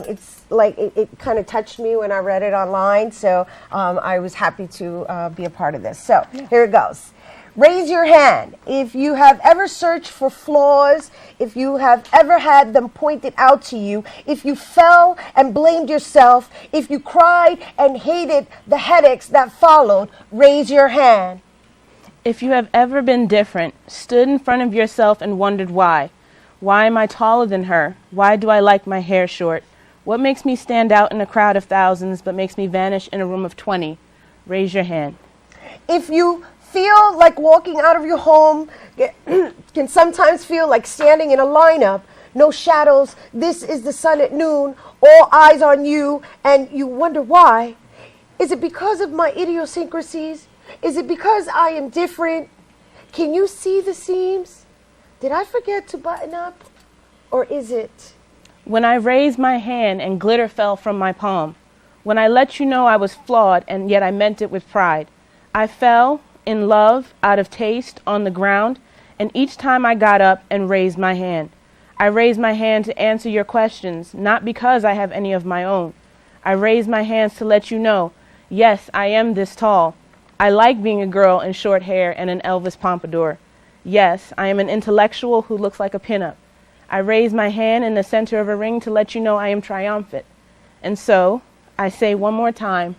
it's like it kind of touched me when I read it online, so I was happy to be a part of this. So here it goes. Raise your hand if you have ever searched for flaws, if you have ever had them pointed out to you, if you fell and blamed yourself, if you cried and hated the headaches that followed. Raise your hand. If you have ever been different, stood in front of yourself and wondered why. Why am I taller than her? Why do I like my hair short? What makes me stand out in a crowd of thousands but makes me vanish in a room of 20? Raise your hand. If you feel like walking out of your home can sometimes feel like standing in a lineup, no shadows, this is the sun at noon, all eyes on you, and you wonder why. Is it because of my idiosyncrasies? Is it because I am different? Can you see the seams? Did I forget to button up? Or is it? When I raised my hand and glitter fell from my palm. When I let you know I was flawed and yet I meant it with pride. I fell in love, out of taste, on the ground, and each time I got up and raised my hand. I raised my hand to answer your questions, not because I have any of my own. I raised my hands to let you know, yes, I am this tall. I like being a girl in short hair and an Elvis pompadour. Yes, I am an intellectual who looks like a pinup. I raise my hand in the center of a ring to let you know I am triumphant. And so, I say one more time,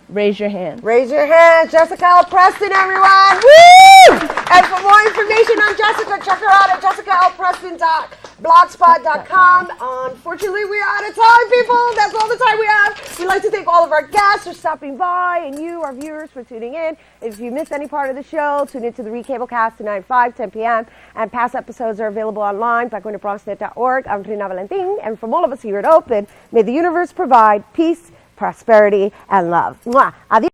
raise your hand. Raise your hand, Jessica L. Preston, everyone. Woo! And for more information on Jessica, check her out at jessicalpreston.blogspot.com. Unfortunately, we are out of time, people. That's all the time we have. We'd like to thank all of our guests for stopping by and you, our viewers, for tuning in. If you missed any part of the show, tune into the Recablecast tonight, 10 p.m. And past episodes are available online by going to bronxnet.org. I'm Rina Valentin, and from all of us here at Open, may the universe provide peace, prosperity, and love. Mwah. Adios.